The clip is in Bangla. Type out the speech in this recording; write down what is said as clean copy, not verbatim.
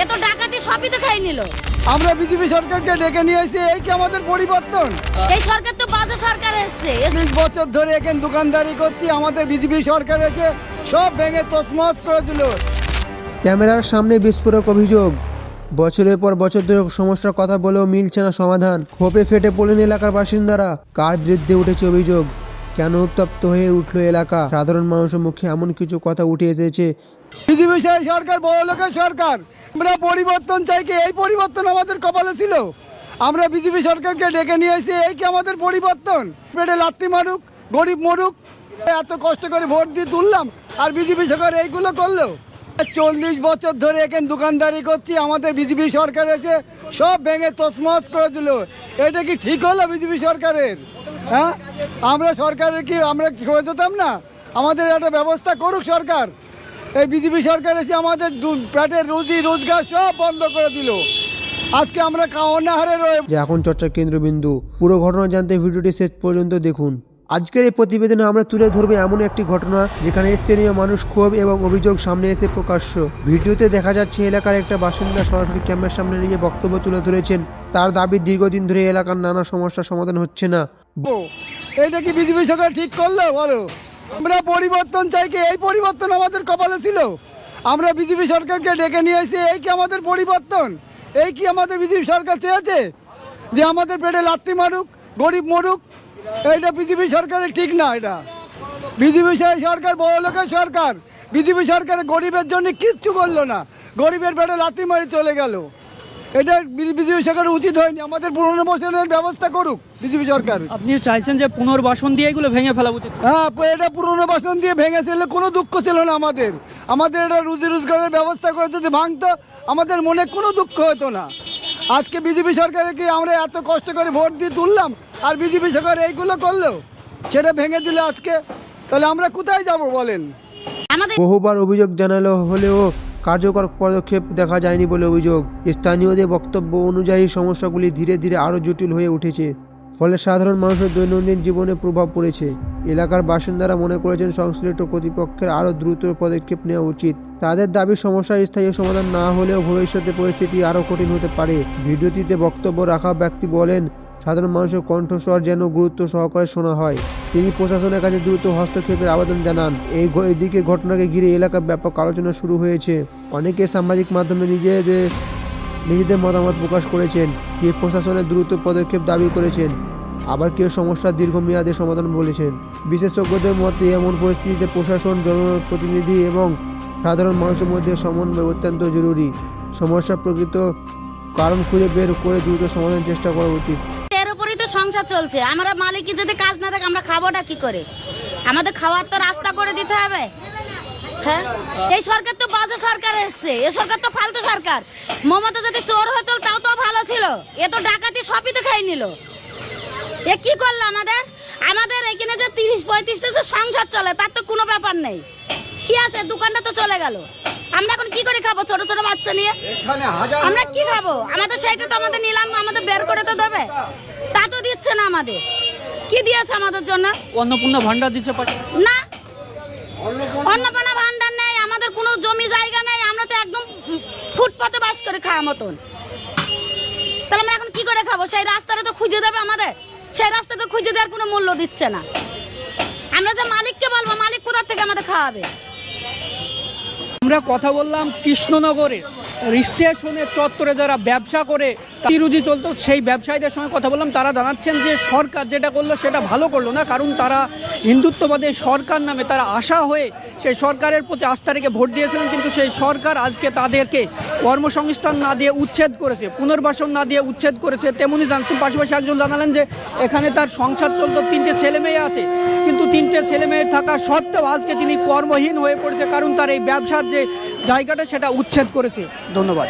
এ তো ডাকাতি সবই তো খাই নিল। আমরা বিজেপি সরকারকে ডেকে নিয়ে এসে এই কি আমাদের পরিবর্তন? এই সরকার তো বাজে সরকার এসছে। 20 বছর ধরে এখানে দোকানদারি করছি, আমাদের বিজেপি সরকার এসে সব ভেঙে তছনছ করে দিল। ক্যামেরার সামনে বিস্ফোরক অভিযোগ। বছরের পর বছর ধরে সমস্যার কথা বলেও মিলছে না সমাধান। ক্ষোভে ফেটে পড়লেন এলাকার বাসিন্দারা। কার বিরুদ্ধে উঠেছে অভিযোগ? কেন উত্তপ্ত হয়ে উঠল এলাকা? সাধারণ মানুষের মুখে এমন কিছু কথা উঠে এসেছে। বিজেপি সরকার বড় লোকের সরকার। আমরা পরিবর্তন চাই, কি এই পরিবর্তন আমাদের কপালে ছিল? আমরা বিজেপি সরকারকে ডেকে নিয়ে এসে এই কি আমাদের পরিবর্তন? পেটে লাত্তি মারুক, গরিব মরুক, এত কষ্ট করে ভোট দিয়ে তুললাম আর বিজেপি সরকার এইগুলো করলো। 40 বছর ধরে এখানে দোকানদারি করছি, আমাদের বিজেপি সরকার এসে সব ভেঙে তছনছ করে দিল। এটা কি ঠিক হলো বিজেপি সরকারের? হ্যাঁ, আমরা সরকারের কি আমরা করে যেতাম না? আমাদের একটা ব্যবস্থা করুক সরকার। এই বিজেপি সরকার এসে আমাদের পেটের রুজি রোজগার সব বন্ধ করে দিল। আজকে আমরা অনাহারে রয়ে যে এখন চর্চার কেন্দ্রবিন্দু। পুরো ঘটনা জানতে ভিডিওটি শেষ পর্যন্ত দেখুন। আজকের এই প্রতিবেদনে আমরা তুলে ধরবো এমন একটি ঘটনা যেখানে স্থানীয় মানুষ ক্ষোভ এবং অভিযোগ সামনে এসে প্রকাশ্য। ভিডিওতে দেখা যাচ্ছে এলাকার একটা বাসিন্দা সরাসরি ক্যামেরার সামনে নিজে বক্তব্য তুলে ধরেছেন। তার দাবি দীর্ঘদিন ধরে এলাকার নানা সমস্যার সমাধান হচ্ছে না। এটা কি বিজেপি সরকার ঠিক করলো বলো? আমরা পরিবর্তন চাই, কি এই পরিবর্তন আমাদের কপালে ছিল? আমরা বিজেপি সরকারকে ডেকে নিয়ে এসে এই কি আমাদের পরিবর্তন? এই কি আমাদের বিজেপি সরকার চেয়েছে যে আমাদের পেটে লাত্তি মারুক, গরিব মরুক? এইটা বিজেপি সরকারের ঠিক না। এটা বিজেপি সরকার বড় লোকের সরকার। বিজেপি সরকার গরিবের জন্য কিচ্ছু করলো না, গরিবের পেটে লাত্তি মারি চলে গেল। এটা বিজেপি সরকার উচিত হয়নি। আমাদের পুনর্বাসনের ব্যবস্থা করুক বিজেপি সরকার। আপনি চাইছেন যে পুনর্বাসন দিয়ে এগুলো ভেঙে ফেলা উচিত? হ্যাঁ, এটা পুনর্বাসন দিয়ে ভেঙে ফেললে কোনো দুঃখ ছিল না আমাদের। আমাদের এটা রুজি রোজগারের ব্যবস্থা করে যদি ভাঙতো আমাদের মনে কোনো দুঃখ হতো না। আজকে বিজেপি সরকারের কি আমরা এত কষ্ট করে ভোট দিয়ে তুললাম আর বিজেপি সরকার এইগুলো করলো, সেটা ভেঙে দিলে আজকে, তাহলে আমরা কোথায় যাব বলেন? আমাদের বহুবার অভিযোগ জানালো হলেও কার্যকর পদক্ষেপ দেখা যায়নি বলে অভিযোগ। স্থানীয়দের বক্তব্য অনুযায়ী সমস্যাগুলি ধীরে ধীরে আরও জটিল হয়ে উঠেছে, ফলে সাধারণ মানুষের দৈনন্দিন জীবনে প্রভাব পড়েছে। এলাকার বাসিন্দারা মনে করেছেন সংশ্লিষ্ট কর্তৃপক্ষের আরও দ্রুত পদক্ষেপ নেওয়া উচিত। তাদের দাবি সমস্যার স্থায়ী সমাধান না হলেও ভবিষ্যতে পরিস্থিতি আরও কঠিন হতে পারে। ভিডিওটিতে বক্তব্য রাখা ব্যক্তি বলেন, সাধারণ মানুষের কণ্ঠস্বর যেন গুরুত্ব সহকারে শোনা হয়। তিনি প্রশাসনের কাছে দ্রুত হস্তক্ষেপের আবেদন জানান। এদিকে ঘটনাকে ঘিরে এলাকায় ব্যাপক আলোচনা শুরু হয়েছে। অনেকে সামাজিক মাধ্যমে নিজেদের মতামত প্রকাশ করেছেন। কেউ প্রশাসনের দ্রুত পদক্ষেপ দাবি করেছেন, আবার কেউ সমস্যার দীর্ঘমেয়াদী সমাধান বলেছেন। বিশেষজ্ঞদের মতে এমন পরিস্থিতিতে প্রশাসন, জনপ্রতিনিধি এবং সাধারণ মানুষের মধ্যে সমন্বয় অত্যন্ত জরুরি। সমস্যার প্রকৃত কারণ খুঁজে বের করে দ্রুত সমাধানের চেষ্টা করা উচিত। এর উপরেই তো সংসার চলছে। আমরা মালিকের যদি কাজ না থাকে আমরা খাবোটা কি করে? আমাদের খাওয়ার তো রাস্তা করে দিতে হবে। হ্যাঁ, এই সরকার তো বাজে সরকার এসছে। এ সরকার তো ফালতু সরকার। মমতা যদি চোর হতো তাও তো ভালো ছিল। এ তো ডাকাতি সবই তো খাই নিল। এ কি করলো আমাদের? আমাদের এখানে যে 30-35টা যে সংসার চলে তার তো কোনো ব্যাপার নেই। কি আছে, দোকানটা তো চলে গেল। আমরা এখন কি করে খাবো? ছোট ছোট বাচ্চা নিয়ে আমরা কি খাবো? আমাদের সেইটা তো আমাদের নিলাম, আমাদের বের করে তো দেবে, তা তো দিচ্ছে না। আমাদের কি দিয়েছে আমাদের জন্য? অন্নপূর্ণা ভান্ডার দিচ্ছে না, অন্নপূর্ণা ভান্ডার নেই, আমাদের কোনো জমি জায়গা নেই। আমরা তো একদম ফুটপাতে বাস করে খাওয়া মতন। তাহলে আমরা এখন কি করে খাবো? সেই রাস্তাটা তো খুঁজে দেবে আমাদের, সেই রাস্তা তো খুঁজে দেওয়ার কোনো মূল্য দিচ্ছে না। আমরা যে মালিককে বলবো, মালিক কোথা থেকে আমাদের খাওয়াবে? আমরা কথা বললাম কৃষ্ণনগরে স্টেশনের চত্বরে যারা ব্যবসা করে রুজি চলতো সেই ব্যবসায়ীদের সঙ্গে কথা বললাম। তারা জানাচ্ছেন যে সরকার যেটা করলো সেটা ভালো করলো না, কারণ তারা হিন্দুত্ববাদী সরকার নামে তারা আশা হয়ে সেই সরকারের প্রতি আস্থা রেখে ভোট দিয়েছিলেন, কিন্তু সেই সরকার আজকে তাদেরকে কর্মসংস্থান না দিয়ে উচ্ছেদ করেছে, পুনর্বাসন না দিয়ে উচ্ছেদ করেছে। তেমনি পাশাপাশি একজন জানালেন যে এখানে তার সংসার চলতো, 3টে ছেলে মেয়ে আছে, কিন্তু 3টে ছেলে মেয়ে থাকা সত্ত্বেও আজকে তিনি কর্মহীন হয়ে পড়েছে, কারণ তার এই ব্যবসার যে জায়গাটা সেটা উচ্ছেদ করেছে। ধন্যবাদ।